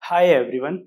Hi everyone.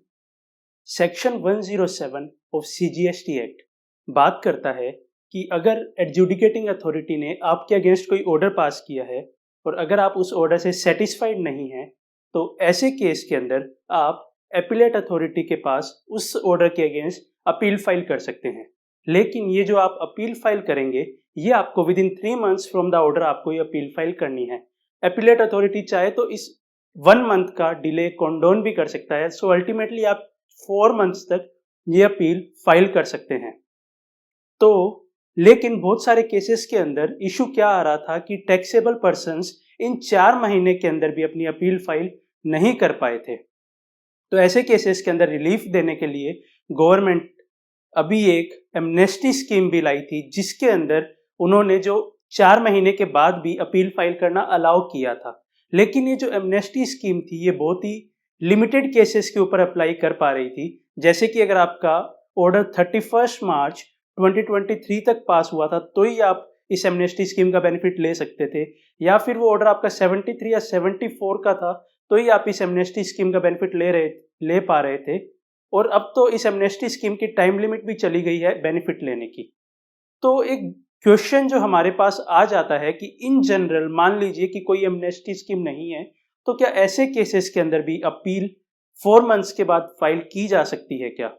Section 107 of CGST act बात करता है कि अगर एडजुडिकेटिंग अथॉरिटी ने आपके अगेंस्ट कोई ऑर्डर पास किया है और अगर आप उस ऑर्डर से सेटिस्फाइड नहीं हैं तो ऐसे केस के अंदर आप एपीलेट अथॉरिटी के पास उस ऑर्डर के अगेंस्ट अपील फाइल कर सकते हैं। लेकिन ये जो आप अपील फाइल करेंगे ये आपको with in 3 months from the order आपको ये अपील फाइल करनी है। एपीलेट अथॉरिटी चाहे तो इस 1 मंथ का डिले कंडोन भी कर सकता है। सो अल्टीमेटली आप 4 मंथ्स तक ये अपील फाइल कर सकते हैं। तो लेकिन बहुत सारे केसेस के अंदर इशू क्या आ रहा था कि टैक्सेबल पर्सन्स इन 4 महीने के अंदर भी अपनी अपील फाइल नहीं कर पाए थे। तो ऐसे केसेस के अंदर रिलीफ देने के लिए गवर्नमेंट अभी एक एमनेस्टी स्कीम भी लाई थी जिसके अंदर उन्होंने जो 4 महीने के बाद भी अपील फाइल करना अलाउ किया था। लेकिन ये जो एमनेस्टी स्कीम थी ये बहुत ही लिमिटेड केसेस के ऊपर अप्लाई कर पा रही थी। जैसे कि अगर आपका ऑर्डर 31 मार्च 2023 तक पास हुआ था तो ही आप इस एमनेस्टी स्कीम का बेनिफिट ले सकते थे, या फिर वो ऑर्डर आपका 73 या 74 का था तो ही आप इस एमनेस्टी स्कीम का बेनिफिट ले पा रहे थे। और अब तो इस एमनेस्टी स्कीम की टाइम लिमिट भी चली गई है बेनिफिट लेने की। तो एक क्वेश्चन जो हमारे पास आ जाता है कि इन जनरल मान लीजिए कि कोई एमनेस्टी स्कीम नहीं है तो क्या ऐसे केसेस के अंदर भी अपील 4 मंथ्स के बाद फाइल की जा सकती है क्या?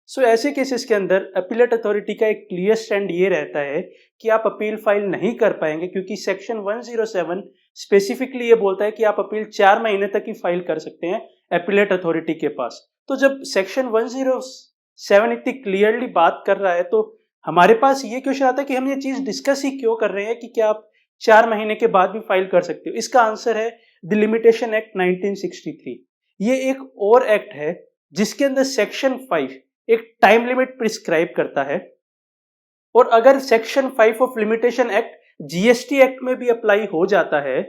ऐसे केसेस के अंदर अपीलेट अथॉरिटी का एक क्लियर स्टैंड ये रहता है कि आप अपील फाइल नहीं कर पाएंगे, क्योंकि सेक्शन 107 स्पेसिफिकली ये बोलता है कि आप अपील 4 महीने तक ही फाइल कर सकते हैं अपीलेट अथॉरिटी के पास। तो जब सेक्शन 107 इतनी क्लियरली बात कर रहा है तो हमारे पास ये क्वेश्चन आता है कि हम ये चीज डिस्कस ही क्यों कर रहे हैं कि क्या आप 4 महीने के बाद भी फाइल कर सकते हो। इसका आंसर है द लिमिटेशन एक्ट 1963। ये एक और एक्ट है जिसके अंदर सेक्शन 5 एक टाइम लिमिट प्रिस्क्राइब करता है, और अगर section 5 of limitation act GST act में भी अप्लाई हो जाता है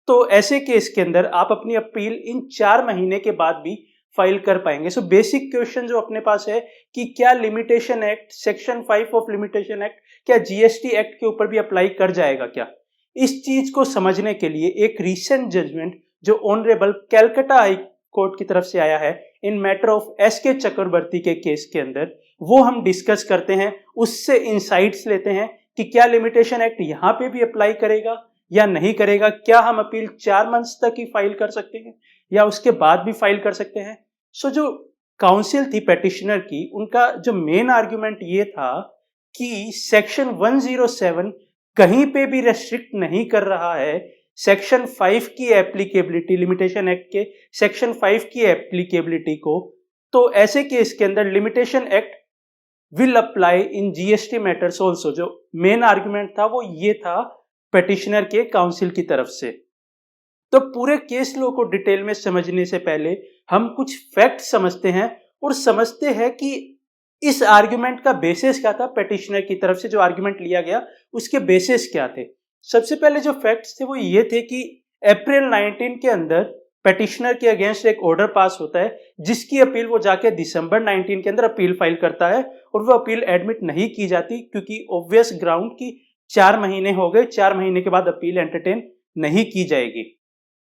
तो ऐसे केस के अंदर आप अपनी अपील इन 4 महीने के बाद भी फाइल कर पाएंगे। सो बेसिक क्वेश्चन जो अपने पास है कि क्या limitation act section 5 of limitation act क्या जीएसटी एक्ट के ऊपर भी अप्लाई कर जाएगा क्या? इस चीज को समझने के लिए एक रीसेंट जजमेंट जो ऑनरेबल कैलकाटा हाई कोर्ट की तरफ से आया है इन मैटर ऑफ एसके चक्रवर्ती के केस के अंदर, वो हम डिस्कस करते हैं, उससे इंसाइट्स लेते हैं कि क्या लिमिटेशन एक्ट यहाँ पे भी अप्लाई करेगा या नहीं करेगा, क्या हम अपील 4 मंथ्स तक ही फाइल कर सकते हैं या उसके बाद भी फाइल कर सकते हैं। जो काउंसिल थी पेटिशनर की, उनका जो मेन आर्ग्यूमेंट ये था कि सेक्शन 107 कहीं पे भी रेस्ट्रिक्ट नहीं कर रहा है सेक्शन 5 की एप्लीकेबिलिटी, लिमिटेशन एक्ट के सेक्शन 5 की एप्लीकेबिलिटी को। तो ऐसे केस के अंदर limitation act will apply in GST matters also. जो मेन आर्ग्यूमेंट था वो ये था पेटिशनर के काउंसिल की तरफ से। तो पूरे केस लॉ को डिटेल में समझने से पहले हम कुछ फैक्ट समझते हैं और समझते हैं कि इस आर्ग्यूमेंट का बेसिस क्या था। पेटिशनर की तरफ से जो आर्ग्यूमेंट लिया गया उसके बेसिस क्या थे। सबसे पहले जो फैक्ट्स थे वो ये थे कि अप्रैल 19 के अंदर पेटिशनर के अगेंस्ट एक ऑर्डर पास होता है जिसकी अपील वो जाके दिसंबर 19 के अंदर अपील फाइल करता है और वो अपील एडमिट नहीं की जाती, क्योंकि ऑब्वियस ग्राउंड की 4 महीने हो गए, 4 महीने के बाद अपील एंटरटेन नहीं की जाएगी।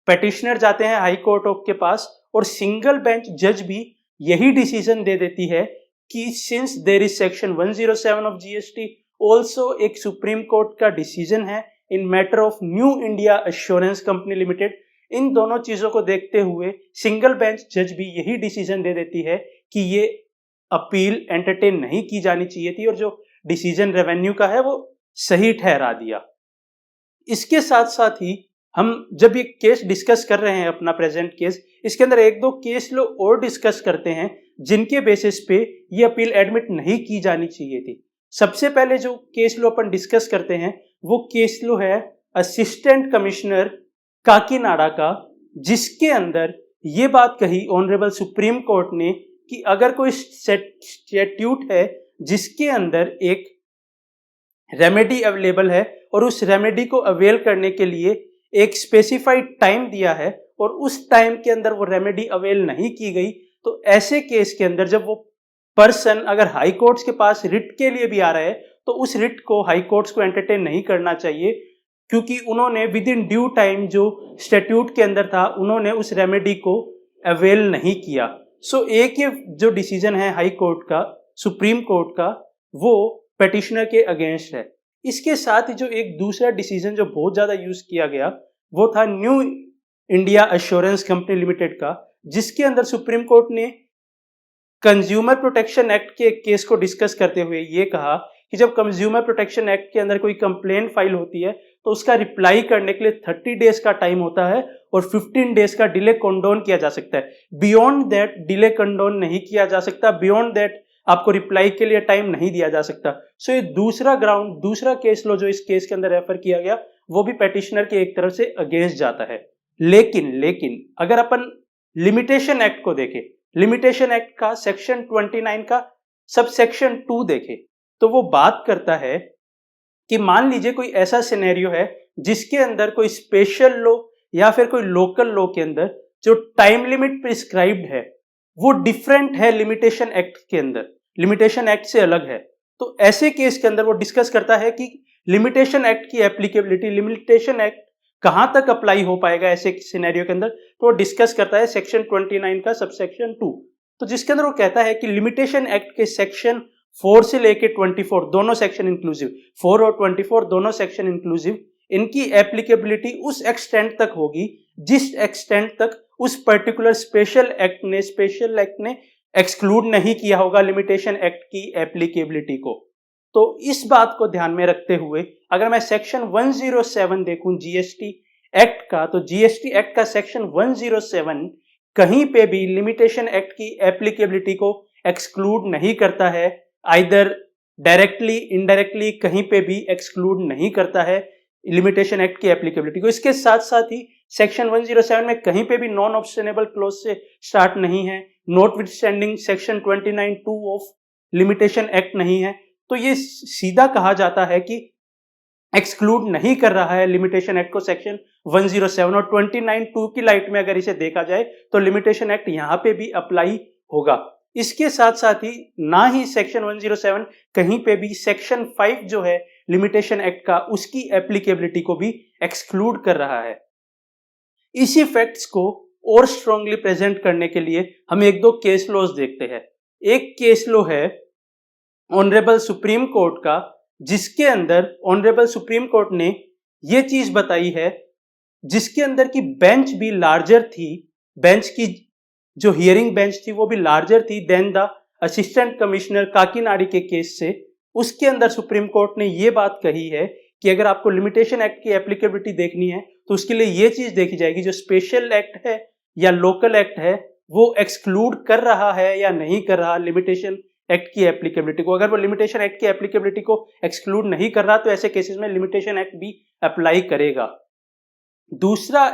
पेटिशनर जाते हैं हाई कोर्ट ऑफ के पास और सिंगल बेंच जज भी यही डिसीजन दे देती है कि since there is section 107 of GST, also एक सुप्रीम कोर्ट का डिसीजन है in matter of New India assurance company limited. इन दोनों चीजों को देखते हुए सिंगल बेंच जज भी यही डिसीजन दे देती है कि ये अपील एंटरटेन नहीं की जानी चाहिए थी, और जो डिसीजन रेवेन्यू का है वो सही ठहरा दिया। इसके साथ साथ ही हम जब ये केस डिस्कस कर रहे हैं अपना प्रेजेंट केस, इसके अंदर 1-2 केस लो और डिस्कस करते हैं जिनके बेसिस पे ये अपील एडमिट नहीं की जानी चाहिए थी। सबसे पहले जो केस लो अपन डिस्कस करते हैं वो केस लो है असिस्टेंट कमिश्नर काकीनाडा का, जिसके अंदर ये बात कही ऑनरेबल सुप्रीम कोर्ट ने कि अगर कोई स्टैट्यूट है जिसके अंदर एक रेमेडी अवेलेबल है और उस रेमेडी को अवेल करने के लिए एक स्पेसिफाइड टाइम दिया है और उस टाइम के अंदर वो रेमेडी अवेल नहीं की गई, तो ऐसे केस के अंदर जब वो पर्सन अगर हाई कोर्ट्स के पास रिट के लिए भी आ रहा है तो उस रिट को हाई कोर्ट्स को एंटरटेन नहीं करना चाहिए, क्योंकि उन्होंने विद इन ड्यू टाइम जो स्टैट्यूट के अंदर था उन्होंने उस रेमेडी को अवेल नहीं किया। सो एक ये जो डिसीजन है हाई कोर्ट का, सुप्रीम कोर्ट का, वो पेटिशनर के अगेंस्ट है। इसके साथ ही जो एक दूसरा डिसीजन जो बहुत ज्यादा यूज किया गया वो था new India assurance company limited का, जिसके अंदर सुप्रीम कोर्ट ने कंज्यूमर प्रोटेक्शन एक्ट के एक केस को डिस्कस करते हुए ये कहा कि जब कंज्यूमर प्रोटेक्शन एक्ट के अंदर कोई कंप्लेंट फाइल होती है तो उसका रिप्लाई करने के लिए 30 डेज का टाइम होता है और 15 डेज का डिले कंडोन किया जा सकता है। बियॉन्ड दैट डिले कंडोन नहीं किया जा सकता, बियॉन्ड दैट आपको रिप्लाई के लिए टाइम नहीं दिया जा सकता। सो ये दूसरा ग्राउंड, दूसरा केस लो जो इस केस के अंदर रेफर किया गया वो भी पेटिशनर के एक तरफ से अगेंस्ट जाता है। लेकिन अगर अपन लिमिटेशन एक्ट को देखें, लिमिटेशन एक्ट का सेक्शन 29 का सब सेक्शन 2 देखें तो वो बात करता है कि मान लीजिए कोई ऐसा सिनेरियो है जिसके अंदर कोई स्पेशल लॉ या फिर कोई लोकल लॉ के अंदर जो टाइम लिमिट प्रिस्क्राइब्ड है वो डिफरेंट है लिमिटेशन एक्ट के अंदर, लिमिटेशन एक्ट से अलग है। तो ऐसे केस के अंदर वो डिस्कस करता है कि लिमिटेशन एक्ट की एप्लीकेबिलिटी, लिमिटेशन एक्ट कहां तक अप्लाई हो पाएगा ऐसे सिनेरियो के अंदर। तो वो डिस्कस करता है सेक्शन 29 का सबसेक्शन 2, तो जिसके अंदर वो कहता है कि लिमिटेशन एक्ट के सेक्शन 4 से लेके 24 दोनों सेक्शन इंक्लूसिव, 4 और 24 दोनों सेक्शन इंक्लूसिव, इनकी एप्लीकेबिलिटी उस एक्सटेंट तक होगी जिस एक्सटेंट तक उस पर्टिकुलर स्पेशल एक्ट ने एक्सक्लूड नहीं किया होगा लिमिटेशन एक्ट की एप्लीकेबिलिटी को। तो इस बात को ध्यान में रखते हुए अगर मैं सेक्शन 107 देखूं जीएसटी एक्ट का, तो जीएसटी एक्ट का सेक्शन 107 कहीं पे भी लिमिटेशन एक्ट की एप्लीकेबिलिटी को एक्सक्लूड नहीं करता है, आइदर डायरेक्टली इनडायरेक्टली कहीं पे भी एक्सक्लूड नहीं करता है लिमिटेशन एक्ट की एप्लीकेबिलिटी को। इसके साथ साथ ही सेक्शन 107 में कहीं पे भी नॉन ऑब्स्टेनेबल क्लॉज से स्टार्ट नहीं है, notwithstanding section 29(2) of limitation act नहीं है। तो ये सीधा कहा जाता है कि एक्सक्लूड नहीं कर रहा है लिमिटेशन एक्ट को सेक्शन 107, और 29(2) की लाइट में अगर इसे देखा जाए तो लिमिटेशन एक्ट यहां पे भी अप्लाई होगा। इसके साथ साथ ही ना ही सेक्शन 107 कहीं पे भी सेक्शन 5 जो है लिमिटेशन एक्ट का उसकी एप्लीकेबिलिटी को भी एक्सक्लूड कर रहा है। इसी फैक्ट्स को और स्ट्रांगली प्रेजेंट करने के लिए हम एक दो केस लॉज देखते हैं। एक केस लॉ है ऑनरेबल सुप्रीम कोर्ट का, जिसके अंदर ऑनरेबल सुप्रीम कोर्ट ने यह चीज बताई है, जिसके अंदर की बेंच भी लार्जर थी, बेंच की जो हियरिंग बेंच थी वो भी लार्जर थी देन द असिस्टेंट कमिश्नर काकीनाडी के केस से। उसके अंदर सुप्रीम कोर्ट ने ये बात कही है कि अगर आपको लिमिटेशन एक्ट की एप्लीकेबिलिटी देखनी है तो उसके लिए ये चीज देखी जाएगी जो स्पेशल एक्ट है या लोकल एक्ट है वो एक्सक्लूड कर रहा है या नहीं कर रहा लिमिटेशन एक्ट की एप्लीकेबिलिटी को। अगर वो लिमिटेशन एक्ट की एप्लीकेबिलिटी को एक्सक्लूड नहीं कर रहा तो ऐसे केसेस में लिमिटेशन एक्ट भी अप्लाई करेगा। दूसरा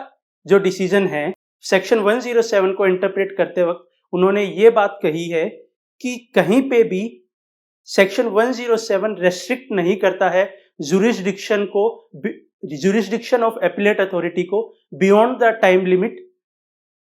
जो डिसीजन है सेक्शन 107 को इंटरप्रेट करते वक्त उन्होंने ये बात कही है कि कहीं पे भी सेक्शन 107 रेस्ट्रिक्ट नहीं करता है जुरिस्डिक्शन को, जुरिस्डिक्शन ऑफ एपिलेट अथॉरिटी को beyond the time limit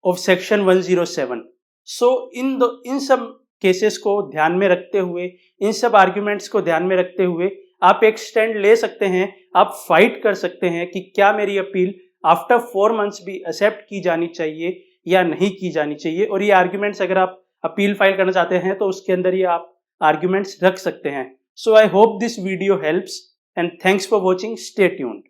of section 107। सो इन सब केसेस को ध्यान में रखते हुए, इन सब आर्ग्यूमेंट्स को ध्यान में रखते हुए आप एक स्टैंड ले सकते हैं, आप फाइट कर सकते हैं कि क्या मेरी अपील आफ्टर 4 मंथ्स भी एक्सेप्ट की जानी चाहिए या नहीं की जानी चाहिए। और ये आर्ग्यूमेंट्स अगर आप अपील फाइल करना चाहते हैं तो उसके अंदर ये आप आर्ग्यूमेंट्स रख सकते हैं। So I hope this video helps and thanks for watching, stay tuned.